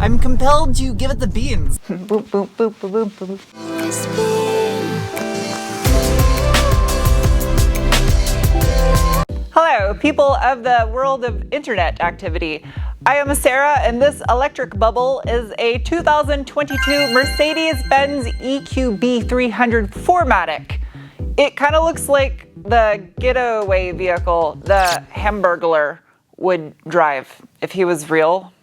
I'm compelled to give it the beans. Boop, boop, boop, boop, boop, boop. Hello, people of the world of internet activity. I am Sarah, and this electric bubble is a 2022 Mercedes-Benz EQB 300 4Matic. It kind of looks like the getaway vehicle the Hamburglar would drive if he was real.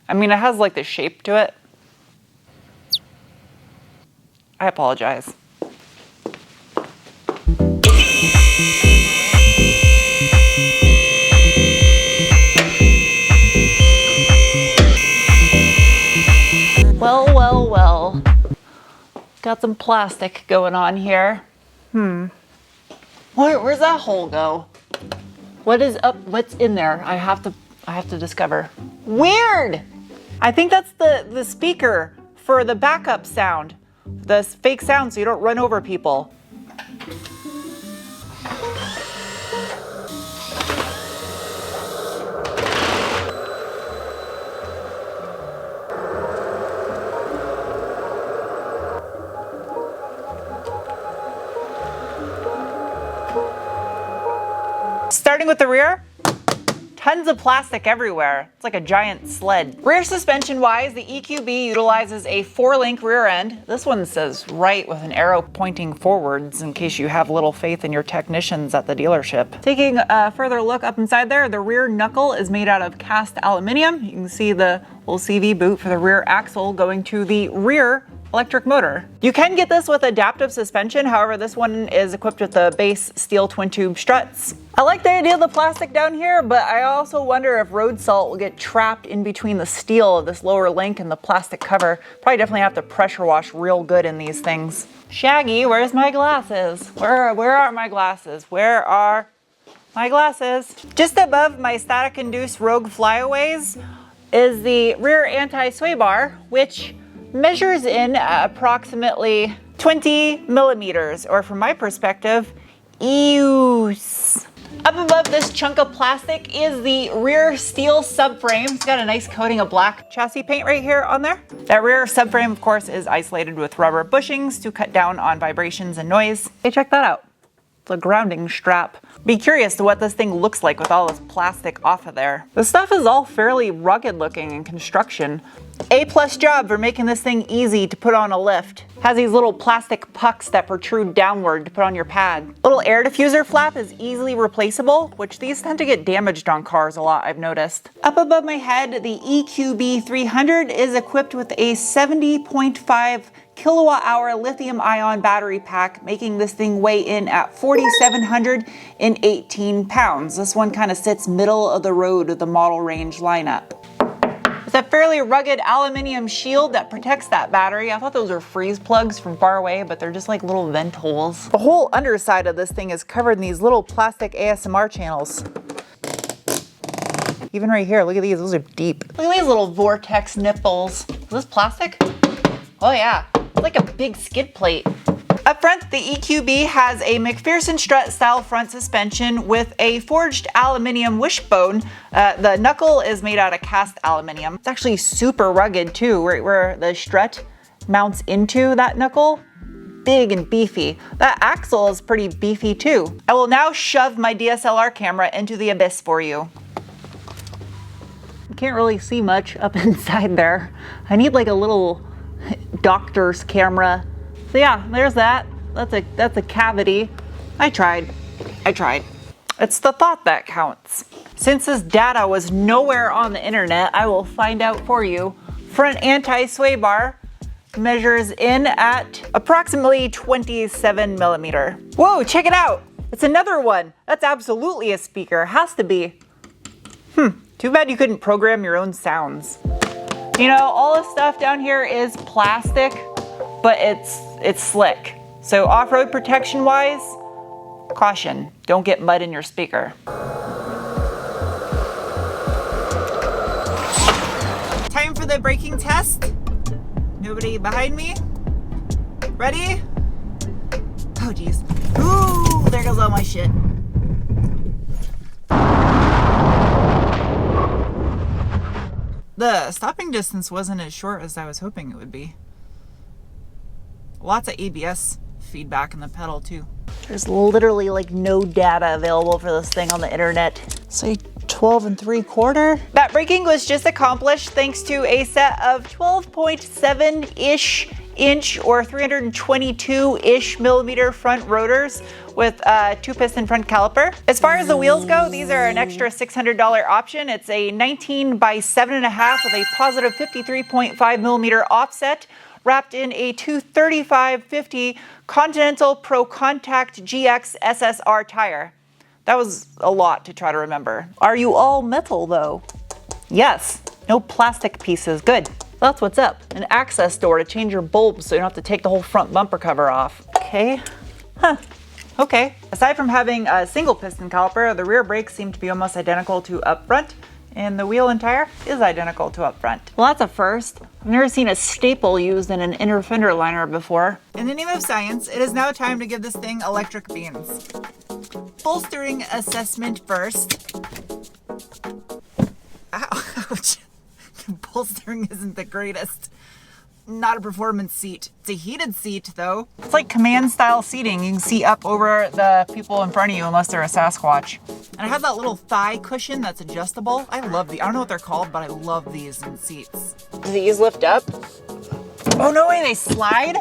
I mean, it has like the shape to it. I apologize. Well. Got some plastic going on here. Where's that hole go? What is up? What's in there? I have to discover. Weird! I think that's the speaker for the backup sound. The fake sound so you don't run over people. Starting with the rear, tons of plastic everywhere. It's like a giant sled. Rear suspension wise, the EQB utilizes a 4-link rear end. This one says right with an arrow pointing forwards in case you have little faith in your technicians at the dealership. Taking a further look up inside there, the rear knuckle is made out of cast aluminum. You can see the little CV boot for the rear axle going to the rear electric motor. You can get this with adaptive suspension, however this one is equipped with the base steel twin tube struts. I like the idea of the plastic down here, but I also wonder if road salt will get trapped in between the steel of this lower link and the plastic cover. Probably definitely have to pressure wash real good in these things. Shaggy, where's my glasses? Where are my glasses? Where are my glasses? Just above my static induced Rogue flyaways is the rear anti-sway bar, which measures in approximately 20 millimeters, or from my perspective, ews. Up above this chunk of plastic is the rear steel subframe. It's got a nice coating of black chassis paint right here on there. That rear subframe, of course, is isolated with rubber bushings to cut down on vibrations and noise. Hey, check that out. It's a grounding strap. Be curious to what this thing looks like with all this plastic off of there. The stuff is all fairly rugged looking in construction. A+ job for making this thing easy to put on a lift. Has these little plastic pucks that protrude downward to put on your pad. Little air diffuser flap is easily replaceable, which these tend to get damaged on cars a lot, I've noticed. Up above my head, the EQB 300 is equipped with a 70.5 kilowatt hour lithium ion battery pack, making this thing weigh in at 4,718 pounds. This one kind of sits middle of the road of the model range lineup. It's a fairly rugged aluminum shield that protects that battery. I thought those were freeze plugs from far away, but they're just like little vent holes. The whole underside of this thing is covered in these little plastic ASMR channels. Even right here, look at these, those are deep. Look at these little vortex nipples. Is this plastic? Oh yeah, it's like a big skid plate. Up front, the EQB has a McPherson strut style front suspension with a forged aluminum wishbone. The knuckle is made out of cast aluminum. It's actually super rugged too, right where the strut mounts into that knuckle. Big and beefy. That axle is pretty beefy too. I will now shove my DSLR camera into the abyss for you. You can't really see much up inside there. I need like a little doctor's camera. So yeah, there's that. That's a cavity. I tried. It's the thought that counts. Since this data was nowhere on the internet, I will find out for you. Front anti-sway bar measures in at approximately 27 millimeter. Whoa, check it out. It's another one. That's absolutely a speaker. Has to be. Too bad you couldn't program your own sounds. You know, all this stuff down here is plastic, but it's slick. So off-road protection wise, caution, don't get mud in your speaker. Time for the braking test. Nobody behind me. Ready? Oh geez. Ooh, there goes all my shit. The stopping distance wasn't as short as I was hoping it would be. Lots of ABS feedback in the pedal too. There's literally like no data available for this thing on the internet. Say 12 3/4. That braking was just accomplished thanks to a set of 12.7-ish inch or 322-ish millimeter front rotors with a 2-piston front caliper. As far as the wheels go, these are an extra $600 option. It's a 19 by 7.5 with a positive 53.5 millimeter offset, wrapped in a 235/50 Continental Pro Contact GX SSR tire. That was a lot to try to remember. Are you all metal though? Yes, no plastic pieces, good. That's what's up. An access door to change your bulbs so you don't have to take the whole front bumper cover off. Okay, okay. Aside from having a single piston caliper, the rear brakes seem to be almost identical to up front, and the wheel and tire is identical to up front. Well, that's a first. I've never seen a staple used in an inner fender liner before. In the name of science, it is now time to give this thing electric beans. Bolstering assessment first. Ouch. Bolstering isn't the greatest. Not a performance seat. It's a heated seat though. It's like command style seating. You can see up over the people in front of you unless they're a Sasquatch. And I have that little thigh cushion that's adjustable. I love I don't know what they're called, but I love these in seats. Do these lift up? Oh no way, they slide?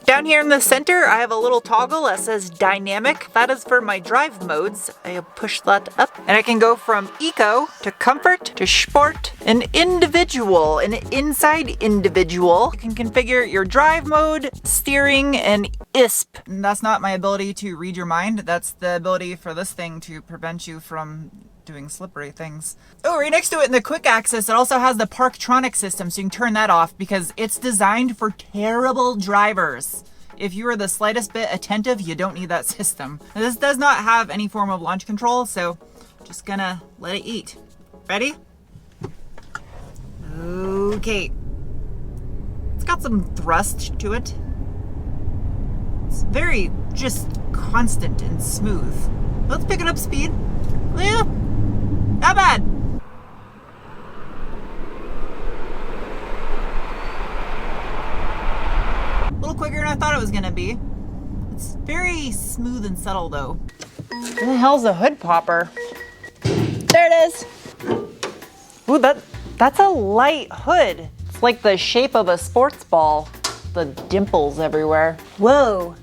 Down here in the center, I have a little toggle that says dynamic. That is for my drive modes. I push that up and I can go from eco to comfort to sport and individual, and inside individual, you can configure your drive mode, steering, and ISP. And that's not my ability to read your mind. That's the ability for this thing to prevent you from doing slippery things. Oh, right next to it in the quick access, it also has the Parktronic system, so you can turn that off because it's designed for terrible drivers. If you are the slightest bit attentive, you don't need that system. Now, this does not have any form of launch control, so just gonna let it eat. Ready? Okay. It's got some thrust to it. It's very just constant and smooth. Let's pick it up speed. Yeah. Not bad. A little quicker than I thought it was gonna be. It's very smooth and subtle though. What the hell's a hood popper? There it is. Ooh, that's a light hood. It's like the shape of a sports ball. The dimples everywhere. Whoa,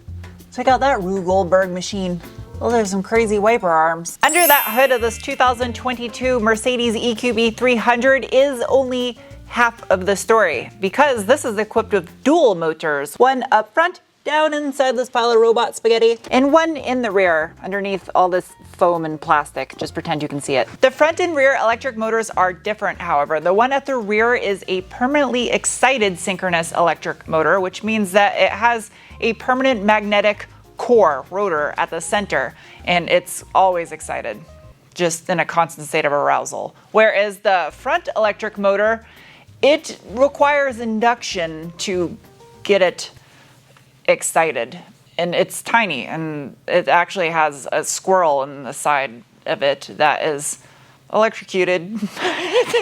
check out that Rube Goldberg machine. Well, there's some crazy wiper arms. Under that hood of this 2022 Mercedes EQB 300 is only half of the story, because this is equipped with dual motors. One up front, down inside this pile of robot spaghetti, and one in the rear, underneath all this foam and plastic. Just pretend you can see it. The front and rear electric motors are different, however. The one at the rear is a permanently excited synchronous electric motor, which means that it has a permanent magnetic core rotor at the center, and it's always excited, just in a constant state of arousal. Whereas the front electric motor, it requires induction to get it excited, and it's tiny, and it actually has a squirrel in the side of it that is electrocuted,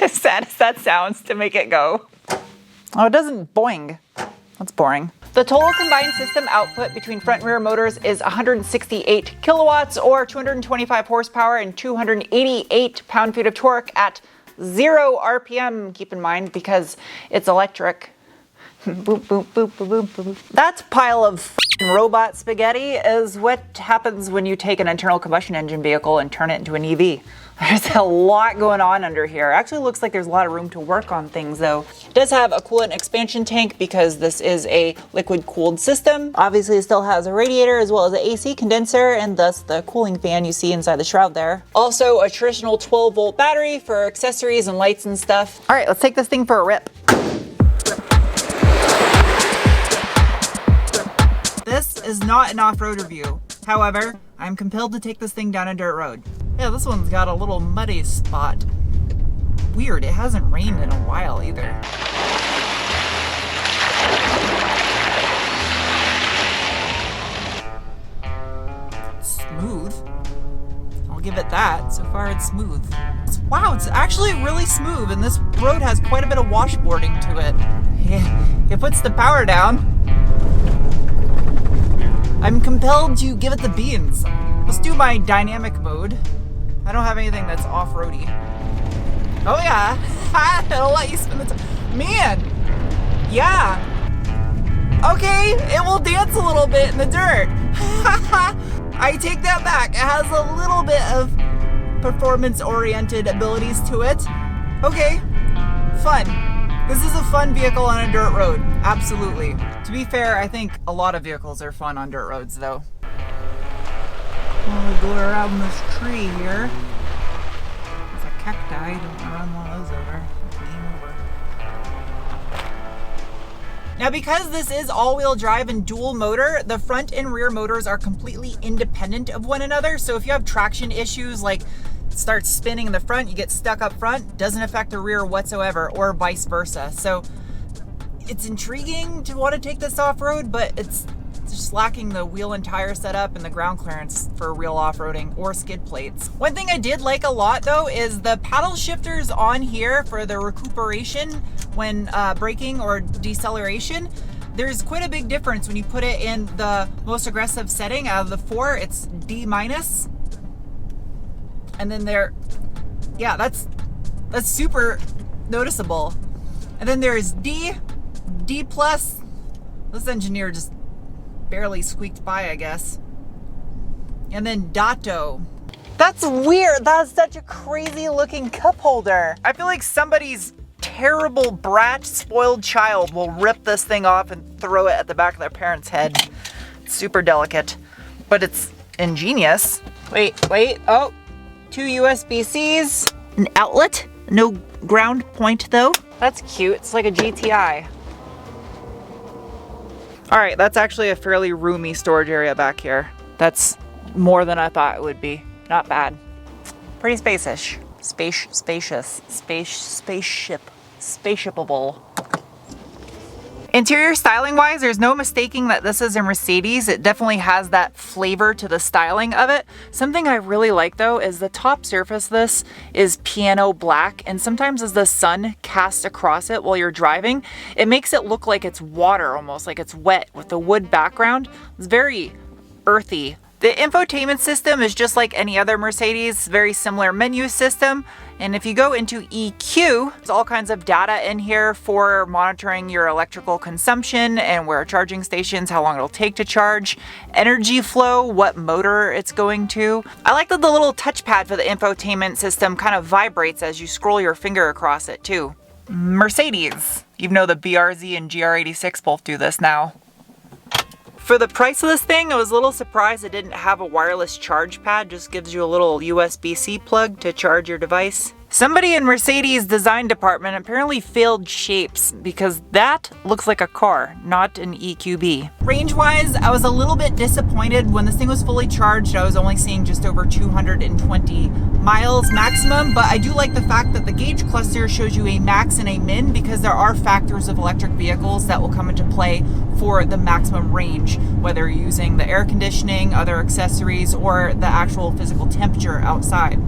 as sad as that sounds, to make it go. Oh, it doesn't boing. That's boring. The total combined system output between front and rear motors is 168 kilowatts or 225 horsepower and 288 pound-feet of torque at 0 RPM, keep in mind, because it's electric. Boop, boop, boop, boop, boop, boop. That pile of f***ing robot spaghetti is what happens when you take an internal combustion engine vehicle and turn it into an EV. There's a lot going on under here. Actually looks like there's a lot of room to work on things though. It does have a coolant expansion tank because this is a liquid cooled system. Obviously it still has a radiator as well as an AC condenser, and thus the cooling fan you see inside the shroud there. Also a traditional 12-volt battery for accessories and lights and stuff. All right, let's take this thing for a rip. This is not an off-road review. However, I'm compelled to take this thing down a dirt road. Yeah, this one's got a little muddy spot. Weird, it hasn't rained in a while either. Smooth. I'll give it that. So far it's smooth. Wow, it's actually really smooth, and this road has quite a bit of washboarding to it. It puts the power down. I'm compelled to give it the beans. Let's do my dynamic mode. I don't have anything that's off-roady. Oh yeah, it'll let you spin the man, yeah. Okay, it will dance a little bit in the dirt. I take that back. It has a little bit of performance-oriented abilities to it. Okay, fun. This is a fun vehicle on a dirt road, absolutely. To be fair, I think a lot of vehicles are fun on dirt roads, though. We'll go around this tree here. There's a cacti. Don't want to run one of those over. Game over. Now, because this is all-wheel drive and dual motor, the front and rear motors are completely independent of one another. So if you have traction issues, like it starts spinning in the front, you get stuck up front, doesn't affect the rear whatsoever, or vice versa. So it's intriguing to want to take this off-road, but it's just lacking the wheel and tire setup and the ground clearance for real off-roading or skid plates. One thing I did like a lot though is the paddle shifters on here for the recuperation when braking or deceleration. There's quite a big difference when you put it in the most aggressive setting. Out of the 4, it's D-, and then yeah, that's super noticeable. And then there's D+. This engineer just barely squeaked by, I guess. And then Dato. That's weird. That's such a crazy looking cup holder. I feel like somebody's terrible brat, spoiled child will rip this thing off and throw it at the back of their parents' head. It's super delicate, but it's ingenious. Wait. Oh, 2 USB-Cs, an outlet, no ground point though. That's cute. It's like a GTI. All right, that's actually a fairly roomy storage area back here. That's more than I thought it would be. Not bad. Pretty spacious. Spaceshipable. Interior styling wise, there's no mistaking that this is a Mercedes. It definitely has that flavor to the styling of it. Something I really like though is the top surface of this is piano black, and sometimes as the sun casts across it while you're driving, it makes it look like it's water, almost like it's wet with the wood background. It's very earthy. The infotainment system is just like any other Mercedes, very similar menu system. And if you go into EQ, there's all kinds of data in here for monitoring your electrical consumption and where charging stations, how long it'll take to charge, energy flow, what motor it's going to. I like that the little touchpad for the infotainment system kind of vibrates as you scroll your finger across it too. Mercedes, even though the BRZ and GR86 both do this now. For the price of this thing, I was a little surprised it didn't have a wireless charge pad, just gives you a little USB-C plug to charge your device. Somebody in Mercedes design department apparently failed shapes because that looks like a car, not an EQB. Range-wise, I was a little bit disappointed. When this thing was fully charged, I was only seeing just over 220 miles maximum, but I do like the fact that the gauge cluster shows you a max and a min because there are factors of electric vehicles that will come into play for the maximum range, whether you're using the air conditioning, other accessories, or the actual physical temperature outside.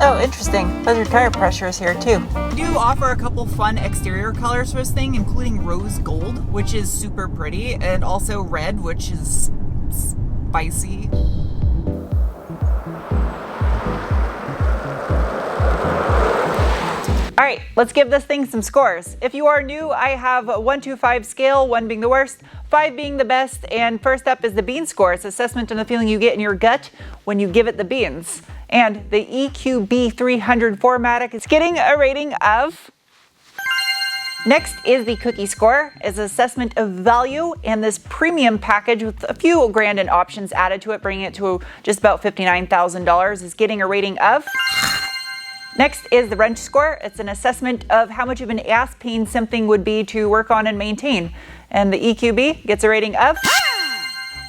Oh, interesting. Those are tire pressures here too. We do offer a couple fun exterior colors for this thing, including rose gold, which is super pretty, and also red, which is spicy. All right, let's give this thing some scores. If you are new, I have a 1 to 5 scale, 1 being the worst, 5 being the best, and first up is the bean score. It's assessment on the feeling you get in your gut when you give it the beans. And the EQB 300 4Matic is getting a rating of... Next is the cookie score. It's an assessment of value, and this premium package with a few grand in options added to it, bringing it to just about $59,000, is getting a rating of... Next is the wrench score. It's an assessment of how much of an ass pain something would be to work on and maintain. And the EQB gets a rating of...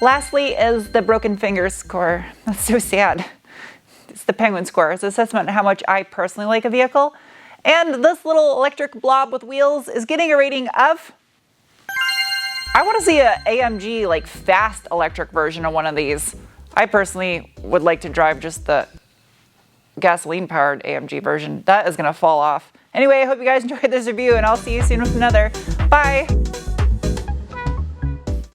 Lastly is the broken fingers score. That's so sad. It's the penguin score. It's an assessment of how much I personally like a vehicle. And this little electric blob with wheels is getting a rating of... I want to see a AMG like fast electric version of one of these. I personally would like to drive just the gasoline powered AMG version. That is going to fall off. Anyway, I hope you guys enjoyed this review and I'll see you soon with another. Bye.